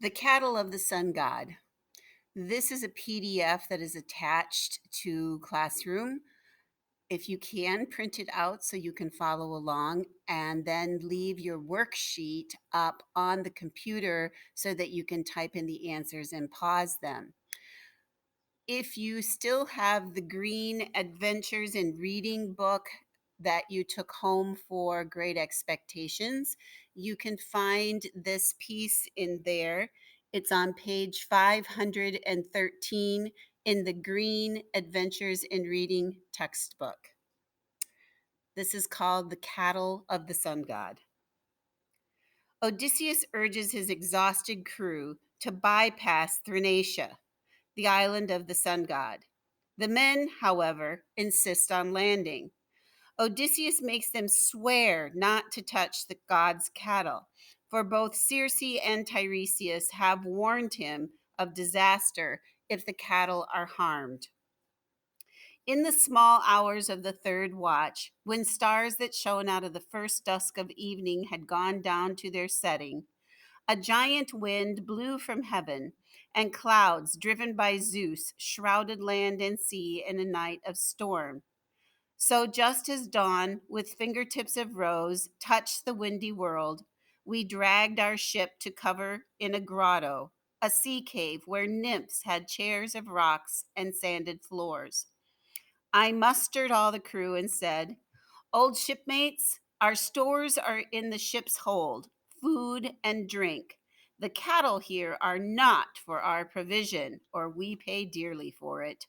The Cattle of the Sun God. This is a PDF that is attached to Classroom. If you can, print it out so you can follow along and then leave your worksheet up on the computer so that you can type in the answers and pause them. If you still have the green Adventures in Reading book that you took home for Great Expectations, you can find this piece in there. It's on page 513 in the green Adventures in Reading textbook. This is called The Cattle of the Sun God. Odysseus urges his exhausted crew to bypass Thrinacia, the island of the sun god. The men, however, insist on landing. Odysseus makes them swear not to touch the god's cattle, for both Circe and Tiresias have warned him of disaster if the cattle are harmed. In the small hours of the third watch, when stars that shone out of the first dusk of evening had gone down to their setting, a giant wind blew from heaven, and clouds driven by Zeus shrouded land and sea in a night of storm. So, just as dawn, with fingertips of rose, touched the windy world, we dragged our ship to cover in a grotto, a sea cave where nymphs had chairs of rocks and sanded floors. I mustered all the crew and said, "Old shipmates, our stores are in the ship's hold, food and drink. The cattle here are not for our provision, or we pay dearly for it.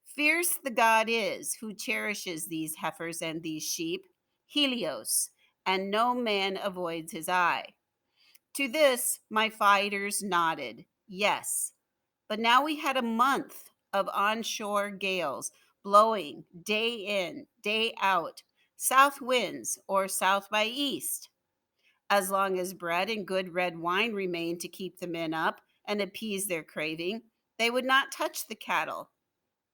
Fierce the god is who cherishes these heifers and these sheep, Helios, and no man avoids his eye." To this, my fighters nodded, yes. But now we had a month of onshore gales blowing day in, day out, south winds or south by east. As long as bread and good red wine remained to keep the men up and appease their craving, they would not touch the cattle.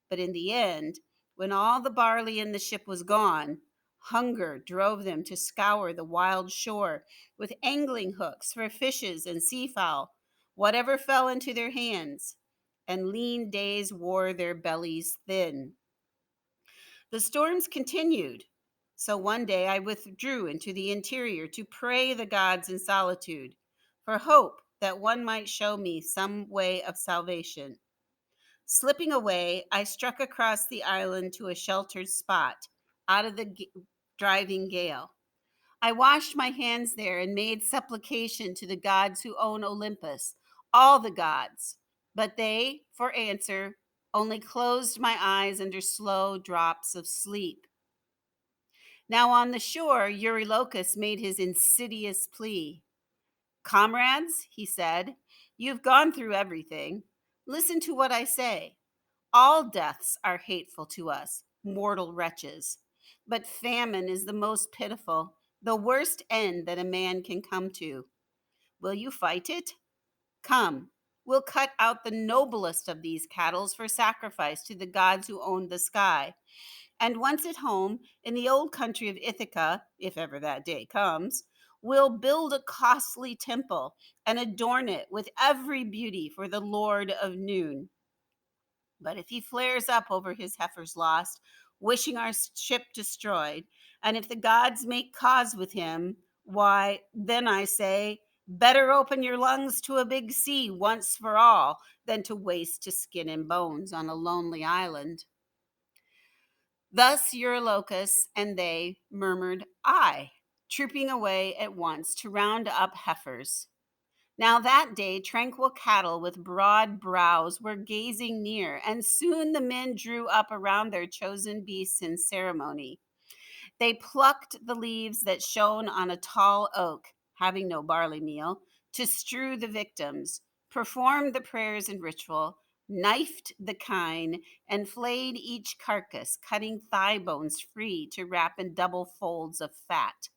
But in the end, when all the barley in the ship was gone, hunger drove them to scour the wild shore with angling hooks for fishes and seafowl, whatever fell into their hands, and lean days wore their bellies thin. The storms continued, so one day I withdrew into the interior to pray the gods in solitude, for hope that one might show me some way of salvation. Slipping away, I struck across the island to a sheltered spot out of the driving gale. I washed my hands there and made supplication to the gods who own Olympus, all the gods. But they, for answer, only closed my eyes under slow drops of sleep. Now on the shore, Eurylochus made his insidious plea. "Comrades," he said, "you've gone through everything. Listen to what I say. All deaths are hateful to us, mortal wretches. But famine is the most pitiful, the worst end that a man can come to. Will you fight it? Come, we'll cut out the noblest of these cattle for sacrifice to the gods who own the sky. And once at home, in the old country of Ithaca, if ever that day comes, we'll build a costly temple and adorn it with every beauty for the Lord of Noon. But if he flares up over his heifers lost, wishing our ship destroyed, and if the gods make cause with him, why, then I say, better open your lungs to a big sea once for all than to waste to skin and bones on a lonely island." Thus Eurylochus and they murmured, "Aye," trooping away at once to round up heifers. Now that day tranquil cattle with broad brows were gazing near, and soon the men drew up around their chosen beasts in ceremony. They plucked the leaves that shone on a tall oak, having no barley meal, to strew the victims, performed the prayers and ritual, knifed the kine, and flayed each carcass, cutting thigh bones free to wrap in double folds of fat.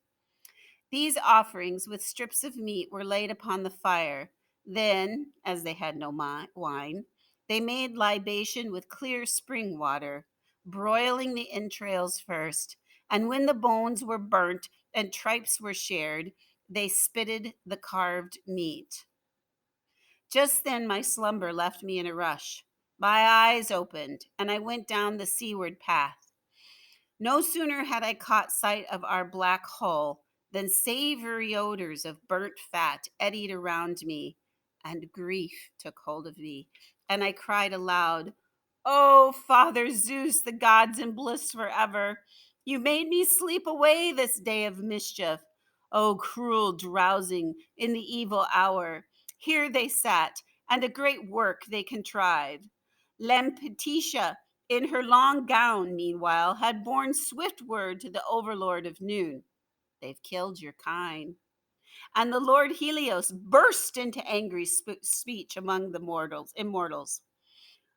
These offerings with strips of meat were laid upon the fire. Then, as they had no wine, they made libation with clear spring water, broiling the entrails first, and when the bones were burnt and tripes were shared, they spitted the carved meat. Just then my slumber left me in a rush. My eyes opened, and I went down the seaward path. No sooner had I caught sight of our black hull than savory odors of burnt fat eddied around me, and grief took hold of me, and I cried aloud, "Oh, Father Zeus, the gods in bliss forever! You made me sleep away this day of mischief. Oh, cruel drowsing in the evil hour! Here they sat, and a great work they contrived. Lampetia, in her long gown, meanwhile, had borne swift word to the overlord of noon, 'They've killed your kind.' And the Lord Helios burst into angry speech among the immortals.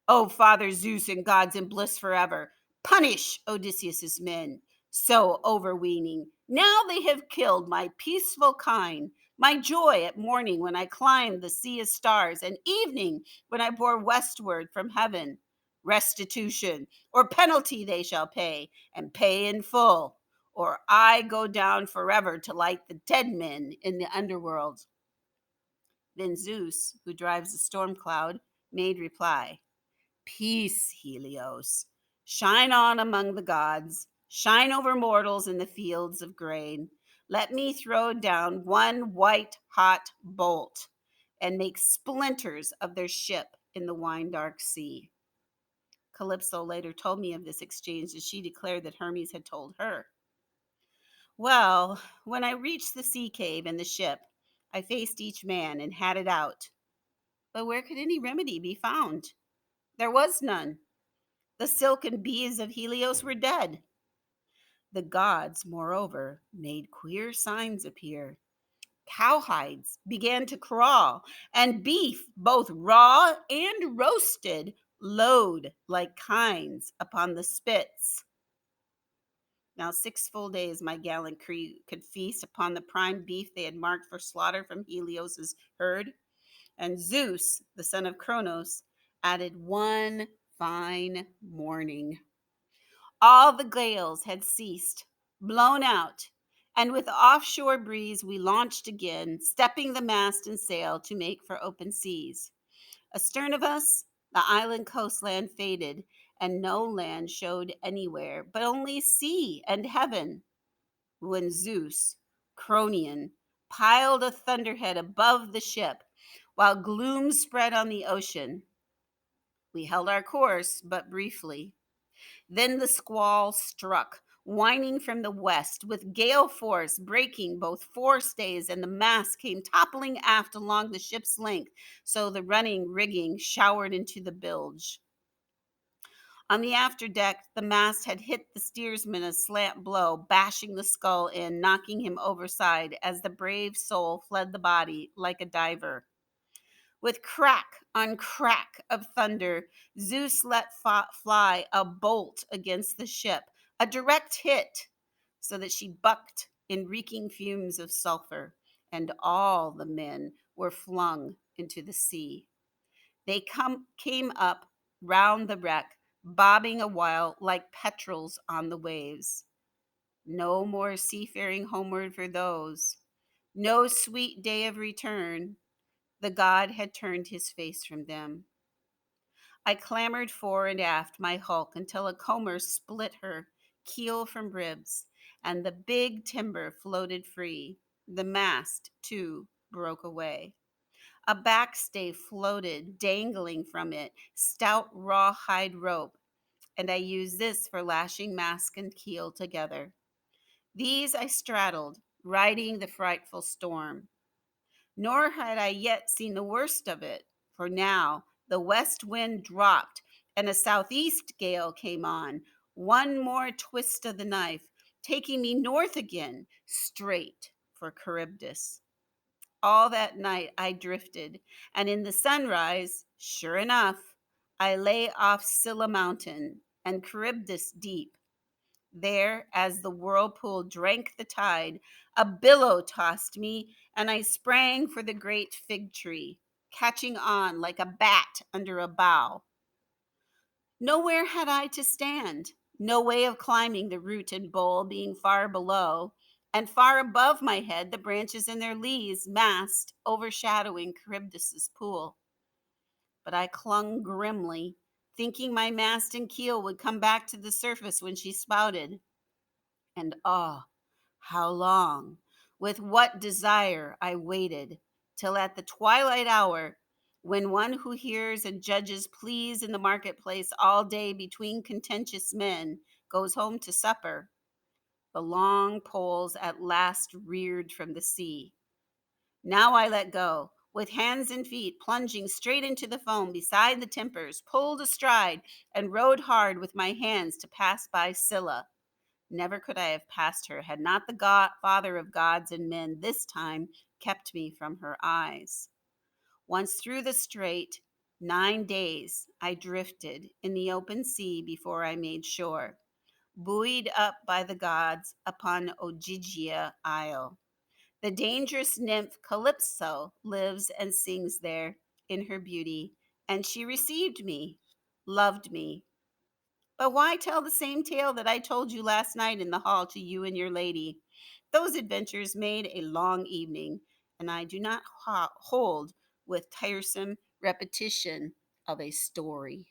'O Father Zeus and gods in bliss forever, punish Odysseus's men, so overweening. Now they have killed my peaceful kind, my joy at morning when I climbed the sea of stars, and evening when I bore westward from heaven. Restitution or penalty they shall pay, and pay in full, or I go down forever to light the dead men in the underworld.' Then Zeus, who drives the storm cloud, made reply, 'Peace, Helios. Shine on among the gods. Shine over mortals in the fields of grain. Let me throw down one white hot bolt and make splinters of their ship in the wine dark sea.' Calypso later told me of this exchange as she declared that Hermes had told her. Well, when I reached the sea cave and the ship, I faced each man and had it out. But where could any remedy be found? There was none. The silken bees of Helios were dead. The gods, moreover, made queer signs appear. Cowhides began to crawl, and beef, both raw and roasted, lowed like kines upon the spits. Now 6 full days my gallant crew could feast upon the prime beef they had marked for slaughter from Helios's herd, and Zeus, the son of Cronos, added one fine morning. All the gales had ceased, blown out, and with the offshore breeze we launched again, stepping the mast and sail to make for open seas. Astern of us, the island coastland faded, and no land showed anywhere, but only sea and heaven, when Zeus, Cronion, piled a thunderhead above the ship, while gloom spread on the ocean. We held our course but briefly. Then the squall struck, whining from the west, with gale force breaking both forestays, and the mast came toppling aft along the ship's length, so the running rigging showered into the bilge. On the afterdeck, the mast had hit the steersman a slant blow, bashing the skull in, knocking him overside as the brave soul fled the body like a diver. With crack on crack of thunder, Zeus let fly a bolt against the ship, a direct hit, so that she bucked in reeking fumes of sulfur, and all the men were flung into the sea. They came up round the wreck, bobbing a while like petrels on the waves. No more seafaring homeward for those. No sweet day of return. The god had turned his face from them. I clambered fore and aft my hulk until a comber split her keel from ribs, and the big timber floated free. The mast, too, broke away. A backstay floated, dangling from it, stout rawhide rope, and I used this for lashing mast and keel together. These I straddled, riding the frightful storm. Nor had I yet seen the worst of it, for now the west wind dropped and a southeast gale came on. One more twist of the knife, taking me north again, straight for Charybdis. All that night I drifted, and in the sunrise, sure enough, I lay off Scylla Mountain and Charybdis deep. There, as the whirlpool drank the tide, a billow tossed me, and I sprang for the great fig tree, catching on like a bat under a bough. Nowhere had I to stand, no way of climbing the root and bole being far below, and far above my head the branches in their leaves massed, overshadowing Charybdis's pool. but I clung grimly, thinking my mast and keel would come back to the surface when she spouted. And oh, how long, with what desire I waited, till at the twilight hour, when one who hears and judges pleas in the marketplace all day between contentious men goes home to supper, the long poles at last reared from the sea. Now I let go, with hands and feet plunging straight into the foam beside the timbers, pulled astride, and rowed hard with my hands to pass by Scylla. Never could I have passed her had not the Father of gods and men this time kept me from her eyes. Once through the strait, 9 days I drifted in the open sea before I made shore, buoyed up by the gods upon Ogygia Isle. The dangerous nymph Calypso lives and sings there in her beauty, and she received me, loved me. But why tell the same tale that I told you last night in the hall to you and your lady? Those adventures made a long evening, and I do not hold with tiresome repetition of a story.